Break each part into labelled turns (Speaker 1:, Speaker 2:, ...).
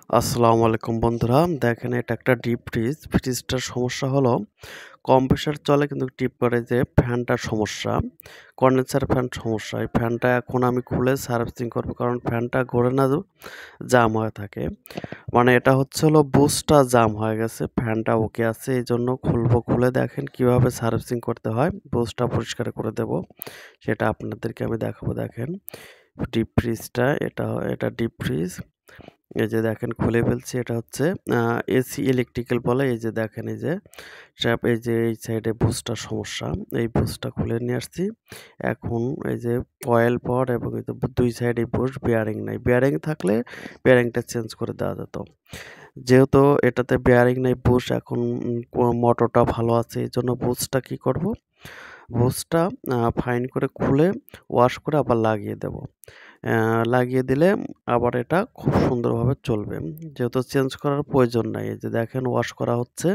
Speaker 1: আসসালামু আলাইকুম বন্ধুরা, দেখেন এটা একটা ডিপ ফ্রিজ। ফ্রিজটার সমস্যা হলো কম্প্রেসার চলে কিন্তু ডিপ করে যে ফ্যানটার সমস্যা, কন্ডেন্সার ফ্যান সমস্যা। এই ফ্যানটা এখন আমি খুলে সার্ভিসিং করব, কারণ ফ্যানটা ঘোরে না, জাম হয়ে থাকে। মানে এটা হচ্ছে হলো বুশটা জাম হয়ে গেছে, ফ্যানটা ওকে আছে, এই জন্য খুলবো। খুলে দেখেন কিভাবে সার্ভিসিং করতে হয়, বুশটা পরিষ্কার করে দেব, সেটা আপনাদেরকে আমি দেখাবো। দেখেন ডিপ ফ্রিজটা, এটা ডিপ ফ্রিজ। এই যে দেখেন খুলে ফেলছি। এটা হচ্ছে এসি ইলেকট্রিক্যাল বলে। এই যে দেখেন, এই যে ট্র্যাপ, এই যে এই সাইডে বুশটার সমস্যা, এই বুশটা খুলে নিয়ে আসছি। এখন এই যে কয়েল পড এবং এই যে দুই সাইডে বুশ, বেয়ারিং নাই। বেয়ারিং থাকলে বেয়ারিংটা চেঞ্জ করে দেওয়া যেত। যেহেতু এটাতে বেয়ারিং নাই, বুশ এখন মোটরটা ভালো আছে, এই জন্য বুশটা কি করব, বুশটা ফাইন করে খুলে ওয়াশ করে আবার লাগিয়ে দেব। লাগিয়ে দিলে আবার এটা খুব সুন্দরভাবে চলবে, যেহেতু চেঞ্জ করার প্রয়োজন নাই। এই যে দেখেন ওয়াশ করা হচ্ছে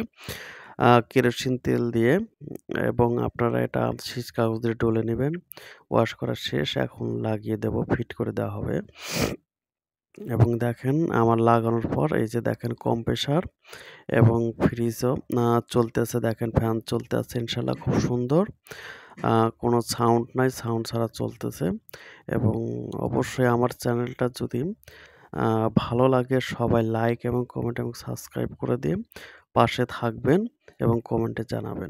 Speaker 1: কেরোসিন তেল দিয়ে, এবং আপনারা এটা শীষ কাগজ দিয়ে ডলে নেবেন। ওয়াশ করা শেষ, এখন লাগিয়ে দেব, ফিট করে দেওয়া হবে। এবং দেখেন আমার লাগানোর পর এই যে দেখেন কম্প্রেসার এবং ফ্রিজও চলতেছে। দেখেন ফ্যান চলতে আছে, ইনশাল্লাহ খুব সুন্দর, কোনো সাউন্ড নাই, সাউন্ড ছাড়া চলতেছে। এবং অবশ্যই আমার চ্যানেলটা যদি ভালো লাগে, সবাই লাইক এবং কমেন্ট এবং সাবস্ক্রাইব করে দিয়ে পাশে থাকবেন এবং কমেন্টে জানাবেন।